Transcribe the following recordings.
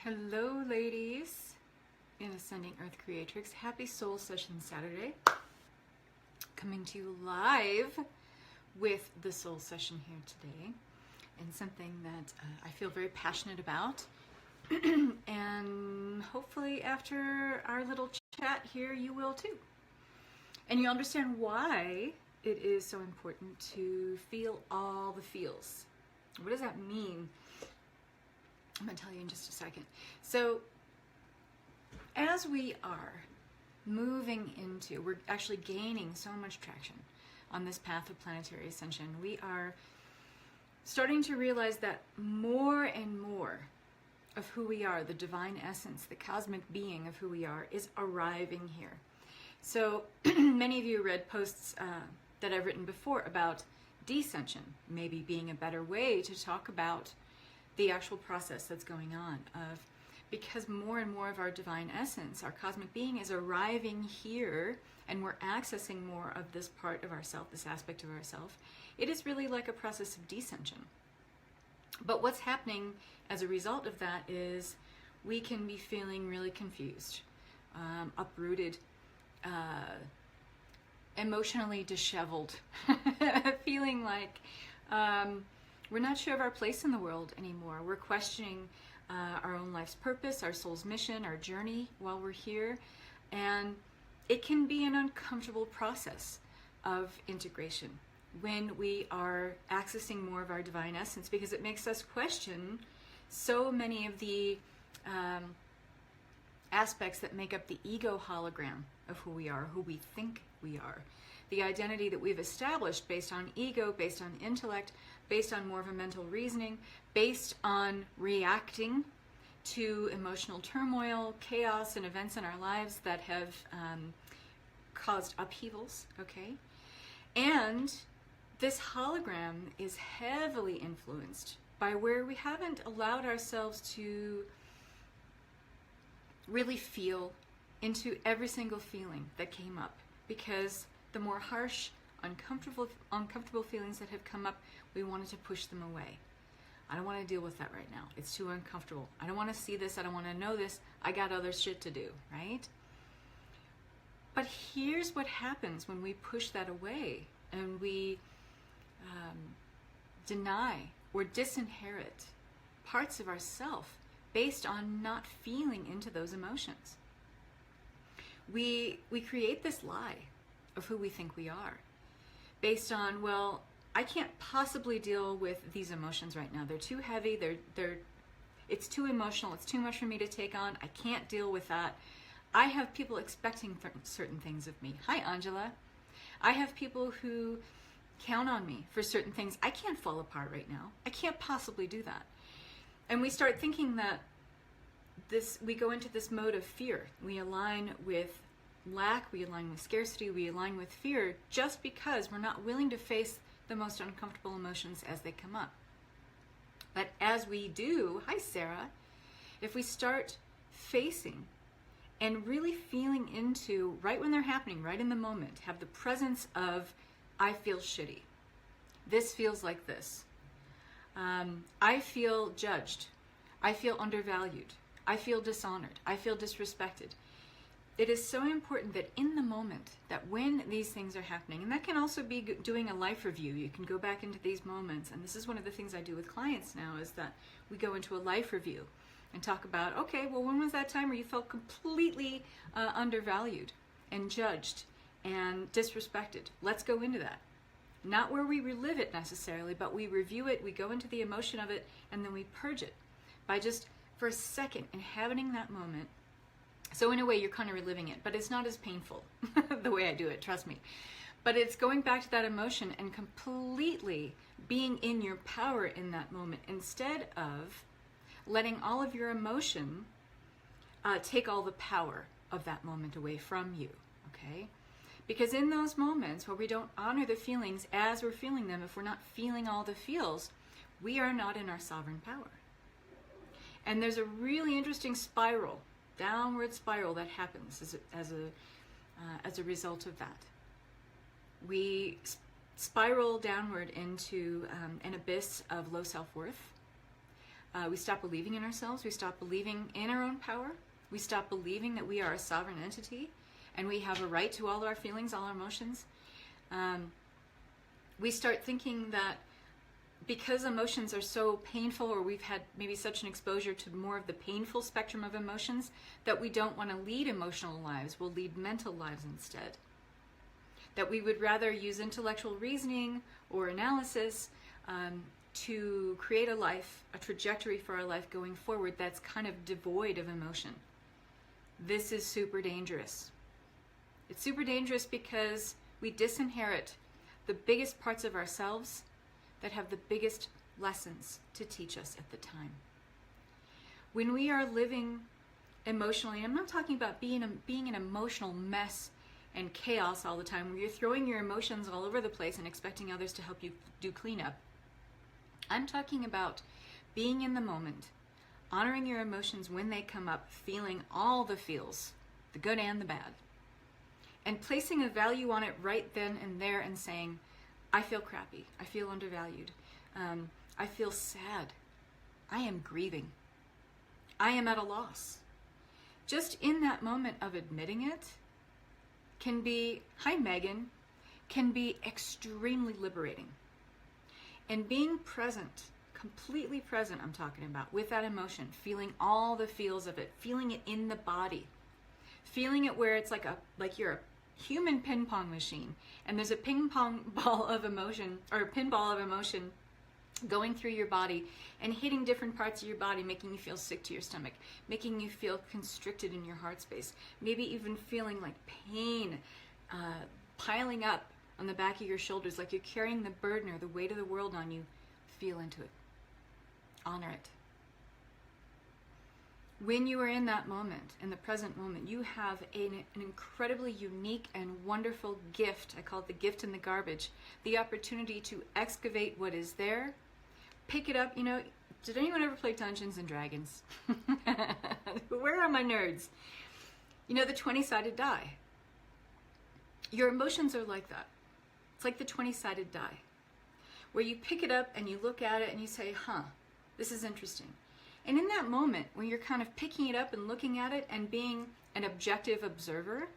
Hello, ladies in Ascending Earth Creatrix. Happy Soul Session Saturday. Coming to you live with the Soul Session here today, and something that I feel very passionate about. And hopefully, after our little chat here, you will too. And you understand why it is so important to feel all the feels. What does that mean? I'm going to tell you in just a second. So, as we are moving into, we're actually gaining so much traction on this path of planetary ascension. We are starting to realize that more and more of who we are, the divine essence, the cosmic being of who we are, is arriving here. So, many of you read posts that I've written before about descension, maybe being a better way to talk about the actual process that's going on, of because more and more of our divine essence, our cosmic being, is arriving here, and we're accessing more of this part of ourself, this aspect of ourself. It is really like a process of descension. But what's happening as a result of that is we can be feeling really confused, uprooted, emotionally disheveled, feeling like we're not sure of our place in the world anymore. We're questioning our own life's purpose, our soul's mission, our journey while we're here. And it can be an uncomfortable process of integration when we are accessing more of our divine essence, because it makes us question so many of the aspects that make up the ego hologram of who we are, who we think we are. The identity that we've established based on ego, based on intellect, based on more of a mental reasoning, based on reacting to emotional turmoil, chaos, and events in our lives that have caused upheavals, okay? And this hologram is heavily influenced by where we haven't allowed ourselves to really feel into every single feeling that came up, because the more harsh, uncomfortable feelings that have come up, we wanted to push them away. I don't want to deal with that right now. It's too uncomfortable. I don't want to see this. I don't want to know this. I got other shit to do, right? But here's what happens when we push that away and we deny or disinherit parts of ourself based on not feeling into those emotions. We create this lie of who we think we are, based on, well, I can't possibly deal with these emotions right now. They're too heavy. It's too emotional. It's too much for me to take on. I can't deal with that. I have people expecting certain things of me. Hi, Angela. I have people who count on me for certain things. I can't fall apart right now. I can't possibly do that. And we start thinking that we go into this mode of fear. We align with lack, we align with scarcity, we align with fear, just because we're not willing to face the most uncomfortable emotions as they come up. But as we do, hi Sarah, if we start facing and really feeling into, right when they're happening, right in the moment, have the presence of, I feel shitty, this feels like this, I feel judged, I feel undervalued, I feel dishonored, I feel disrespected. It is so important that in the moment, that when these things are happening, and that can also be doing a life review, you can go back into these moments, and this is one of the things I do with clients now, is that we go into a life review and talk about, okay, well, when was that time where you felt completely undervalued and judged and disrespected? Let's go into that. Not where we relive it necessarily, but we review it, we go into the emotion of it, and then we purge it by just, for a second, inhabiting that moment. So in a way, you're kind of reliving it, but it's not as painful the way I do it, trust me. But it's going back to that emotion and completely being in your power in that moment, instead of letting all of your emotion take all the power of that moment away from you, okay? Because in those moments where we don't honor the feelings as we're feeling them, if we're not feeling all the feels, we are not in our sovereign power. And there's a really interesting spiral, downward spiral, that happens as a result of that. We spiral downward into an abyss of low self-worth, We stop believing in ourselves. We stop believing in our own power. We stop believing that we are a sovereign entity and we have a right to all our feelings, all our emotions. We start thinking that because emotions are so painful, or we've had maybe such an exposure to more of the painful spectrum of emotions, that we don't want to lead emotional lives. We'll lead mental lives instead. That we would rather use intellectual reasoning or analysis to create a life, a trajectory for our life going forward that's kind of devoid of emotion. This is super dangerous. It's super dangerous because we disinherit the biggest parts of ourselves that have the biggest lessons to teach us at the time. When we are living emotionally, I'm not talking about being an emotional mess and chaos all the time, where you're throwing your emotions all over the place and expecting others to help you do cleanup. I'm talking about being in the moment, honoring your emotions when they come up, feeling all the feels, the good and the bad, and placing a value on it right then and there and saying, I feel crappy. I feel undervalued. I feel sad. I am grieving. I am at a loss. Just in that moment of admitting it can be, hi Megan, can be extremely liberating. And being present, completely present, I'm talking about, with that emotion, feeling all the feels of it, feeling it in the body, feeling it where it's like you're a human ping pong machine, and there's a ping pong ball of emotion, or a pinball of emotion going through your body and hitting different parts of your body, making you feel sick to your stomach, making you feel constricted in your heart space, maybe even feeling like pain piling up on the back of your shoulders, like you're carrying the burden or the weight of the world on you. Feel into it. Honor it. When you are in that moment, in the present moment, you have an incredibly unique and wonderful gift. I call it the gift in the garbage. The opportunity to excavate what is there, pick it up. You know, did anyone ever play Dungeons and Dragons? Where are my nerds? You know, the 20-sided die. Your emotions are like that. It's like the 20-sided die, where you pick it up and you look at it and you say, this is interesting. And in that moment, when you're kind of picking it up and looking at it and being an objective observer,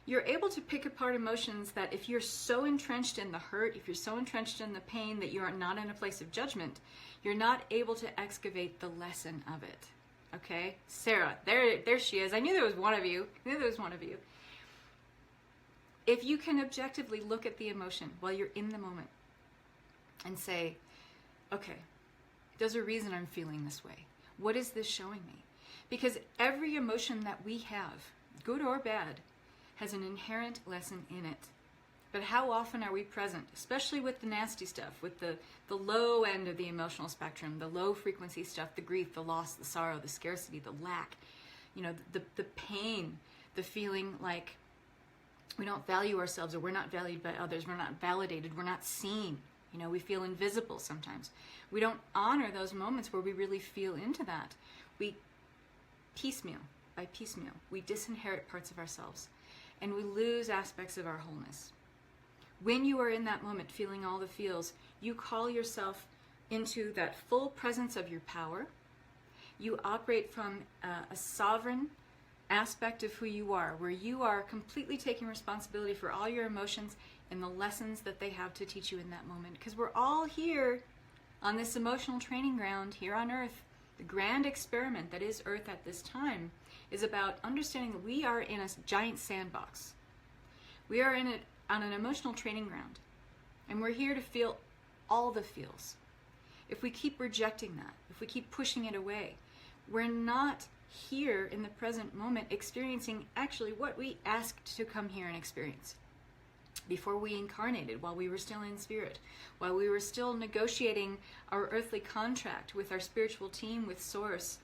you're able to pick apart emotions that if you're so entrenched in the hurt, if you're so entrenched in the pain that you are not in a place of judgment, you're not able to excavate the lesson of it. Okay? Sarah, there she is. I knew there was one of you. If you can objectively look at the emotion while you're in the moment and say, okay, there's a reason I'm feeling this way. What is this showing me? Because every emotion that we have, good or bad, has an inherent lesson in it. But how often are we present, especially with the nasty stuff, with the low end of the emotional spectrum, the low frequency stuff, the grief, the loss, the sorrow, the scarcity, the lack, you know, the pain, the feeling like we don't value ourselves, or we're not valued by others, we're not validated, we're not seen. You know, we feel invisible sometimes. We don't honor those moments where we really feel into that. We piecemeal by piecemeal, we disinherit parts of ourselves, and we lose aspects of our wholeness. When you are in that moment feeling all the feels, you call yourself into that full presence of your power. You operate from a sovereign aspect of who you are, where you are completely taking responsibility for all your emotions and the lessons that they have to teach you in that moment. Because we're all here on this emotional training ground here on Earth. The grand experiment that is Earth at this time is about understanding that we are in a giant sandbox. We are on an emotional training ground, and we're here to feel all the feels. If we keep rejecting that, if we keep pushing it away, we're not here in the present moment experiencing actually what we asked to come here and experience before we incarnated, while we were still in spirit, while we were still negotiating our earthly contract with our spiritual team, with Source.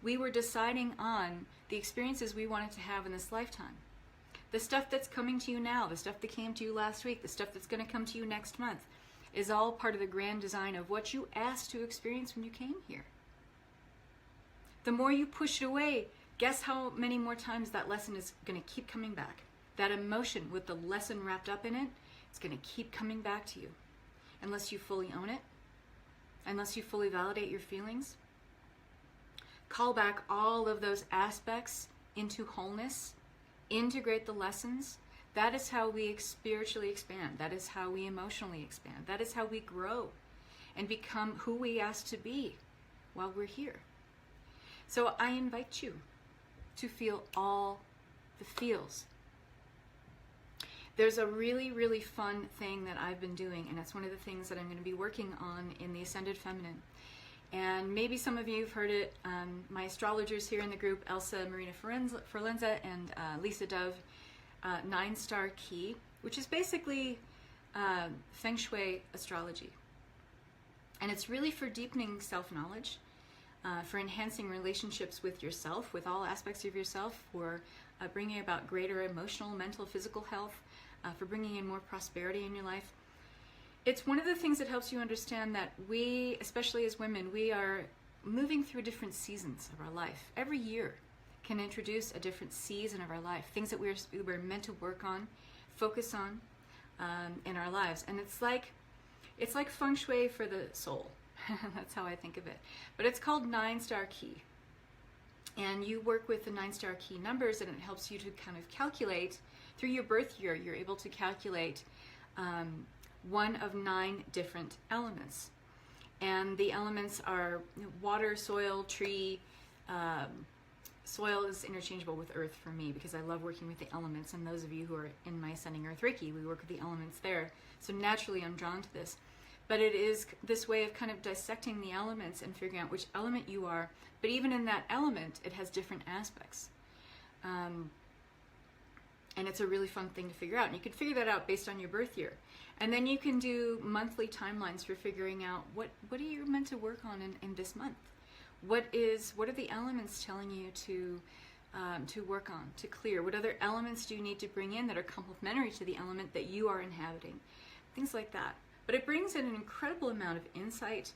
We were deciding on the experiences we wanted to have in this lifetime. The stuff that's coming to you now, the stuff that came to you last week, the stuff that's going to come to you next month, is all part of the grand design of what you asked to experience when you came here. The more you push it away, guess how many more times that lesson is going to keep coming back. That emotion with the lesson wrapped up in it, it's going to keep coming back to you. Unless you fully own it, unless you fully validate your feelings, call back all of those aspects into wholeness, integrate the lessons. That is how we spiritually expand. That is how we emotionally expand. That is how we grow and become who we ask to be while we're here. So I invite you to feel all the feels. There's a really, really fun thing that I've been doing, and it's one of the things that I'm going to be working on in the Ascended Feminine. And maybe some of you have heard it. My astrologers here in the group, Elsa Marina Forlenza and Lisa Dove, 9-star key, which is basically Feng Shui astrology. And it's really for deepening self-knowledge, for enhancing relationships with yourself, with all aspects of yourself, for bringing about greater emotional, mental, physical health, for bringing in more prosperity in your life. It's one of the things that helps you understand that we, especially as women, we are moving through different seasons of our life. Every year can introduce a different season of our life, things that we're meant to work on, focus on in our lives. And it's like Feng Shui for the soul. That's how I think of it. But it's called 9-star key. And you work with the 9-star key numbers, and it helps you to kind of calculate, through your birth year, you're able to calculate one of 9 different elements. And the elements are water, soil, tree. Soil is interchangeable with earth for me because I love working with the elements. And those of you who are in my Ascending Earth Reiki, we work with the elements there. So naturally I'm drawn to this. But it is this way of kind of dissecting the elements and figuring out which element you are. But even in that element, it has different aspects. And it's a really fun thing to figure out. And you can figure that out based on your birth year. And then you can do monthly timelines for figuring out what are you meant to work on in this month. What are the elements telling you to work on, to clear? What other elements do you need to bring in that are complementary to the element that you are inhabiting? Things like that. But it brings in an incredible amount of insight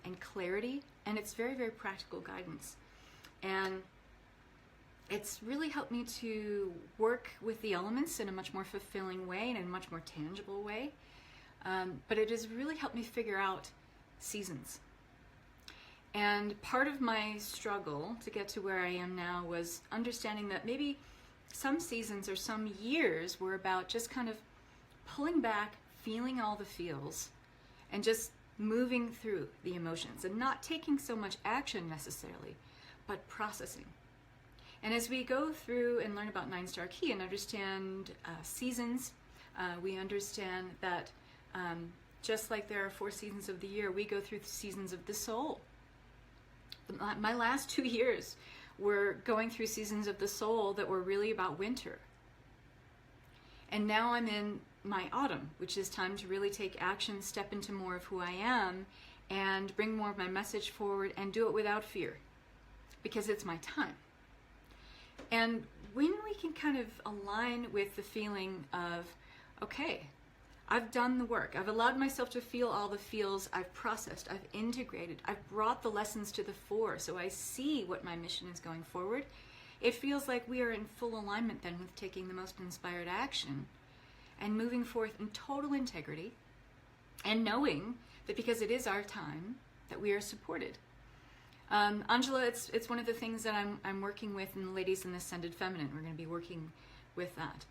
and clarity, and it's very, very practical guidance. And it's really helped me to work with the elements in a much more fulfilling way and in a much more tangible way. But it has really helped me figure out seasons. And part of my struggle to get to where I am now was understanding that maybe some seasons or some years were about just kind of pulling back, feeling all the feels, and just moving through the emotions and not taking so much action necessarily, but processing. And as we go through and learn about 9-star key and understand seasons, we understand that just like there are 4 seasons of the year, we go through the seasons of the soul. My last 2 years were going through seasons of the soul that were really about winter. And now I'm in my autumn, which is time to really take action, step into more of who I am, and bring more of my message forward and do it without fear, because it's my time. And when we can kind of align with the feeling of, okay, I've done the work, I've allowed myself to feel all the feels, I've processed, I've integrated, I've brought the lessons to the fore, so I see what my mission is going forward. It feels like we are in full alignment then with taking the most inspired action and moving forth in total integrity and knowing that because it is our time, that we are supported. Angela, it's one of the things that I'm working with in the Ladies in the Ascended Feminine. We're going to be working with that.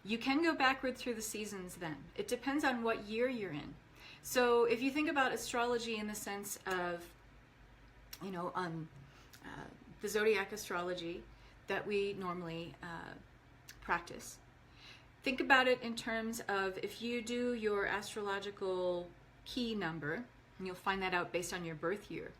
You can go backward through the seasons then. It depends on what year you're in. So if you think about astrology in the sense of, the zodiac astrology that we normally practice, think about it in terms of if you do your astrological key number, and you'll find that out based on your birth year.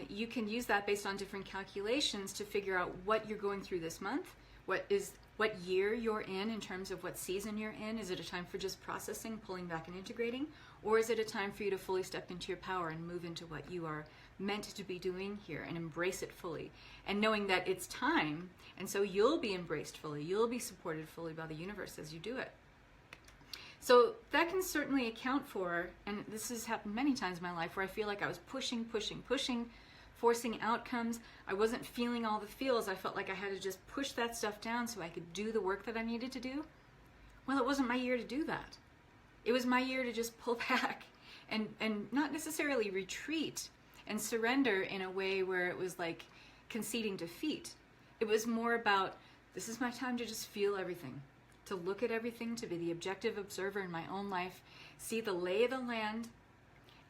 You can use that based on different calculations to figure out what you're going through this month, what year you're in terms of what season you're in. Is it a time for just processing, pulling back and integrating? Or is it a time for you to fully step into your power and move into what you are meant to be doing here and embrace it fully? And knowing that it's time, and so you'll be embraced fully, you'll be supported fully by the universe as you do it. So that can certainly account for, and this has happened many times in my life, where I feel like I was pushing, forcing outcomes. I wasn't feeling all the feels. I felt like I had to just push that stuff down so I could do the work that I needed to do. Well, it wasn't my year to do that. It was my year to just pull back and not necessarily retreat and surrender in a way where it was like conceding defeat. It was more about, this is my time to just feel everything, to look at everything, to be the objective observer in my own life, see the lay of the land,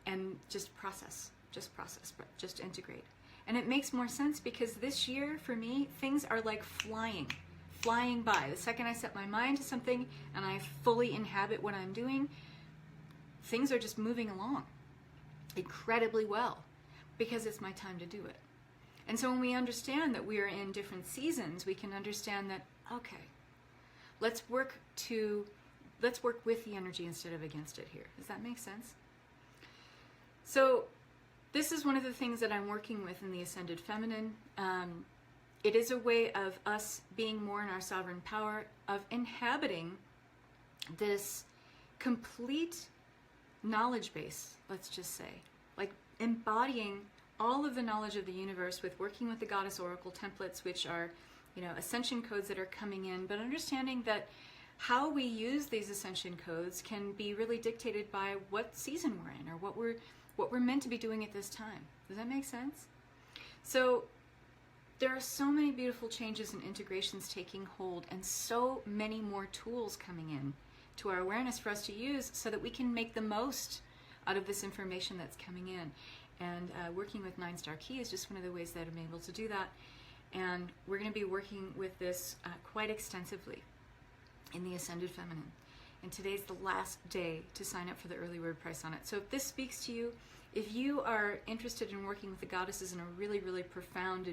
and just process, just integrate. And it makes more sense because this year, for me, things are like flying by. The second I set my mind to something and I fully inhabit what I'm doing, things are just moving along incredibly well because it's my time to do it. And so when we understand that we are in different seasons, we can understand that, okay, let's work with the energy instead of against it here. Does that make sense? So this is one of the things that I'm working with in the Ascended Feminine. It is a way of us being more in our sovereign power, of inhabiting this complete knowledge base, let's just say. Like embodying all of the knowledge of the universe with working with the Goddess Oracle templates, which are, ascension codes that are coming in, but understanding that how we use these ascension codes can be really dictated by what season we're in or what we're meant to be doing at this time. Does that make sense? So there are so many beautiful changes and integrations taking hold, and so many more tools coming in to our awareness for us to use so that we can make the most out of this information that's coming in. And working with 9-Star Key is just one of the ways that I'm able to do that. And we're going to be working with this quite extensively in the Ascended Feminine. And today's the last day to sign up for the early bird price on it. So if this speaks to you, if you are interested in working with the goddesses in a really, really profound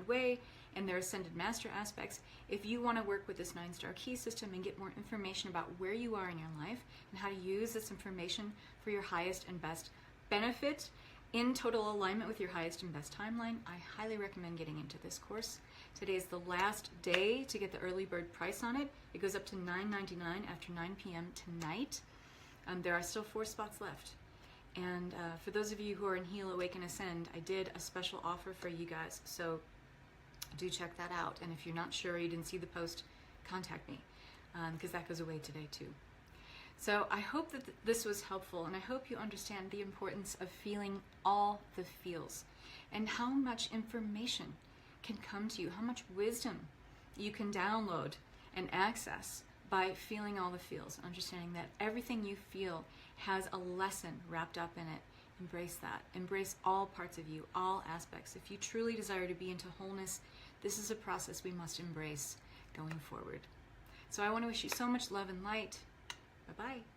way and their Ascended Master aspects, if you want to work with this 9-Star Key system and get more information about where you are in your life and how to use this information for your highest and best benefit, in total alignment with your highest and best timeline, I highly recommend getting into this course. Today is the last day to get the early bird price on it. It goes up to $9.99 after 9 p.m. tonight. There are still 4 spots left. And for those of you who are in Heal, Awaken, Ascend, I did a special offer for you guys. So do check that out. And if you're not sure, you didn't see the post, contact me because that goes away today too. So I hope that this was helpful, and I hope you understand the importance of feeling all the feels and how much information can come to you, how much wisdom you can download and access by feeling all the feels, understanding that everything you feel has a lesson wrapped up in it. Embrace that. Embrace all parts of you, all aspects. If you truly desire to be into wholeness, this is a process we must embrace going forward. So I want to wish you so much love and light. Bye-bye.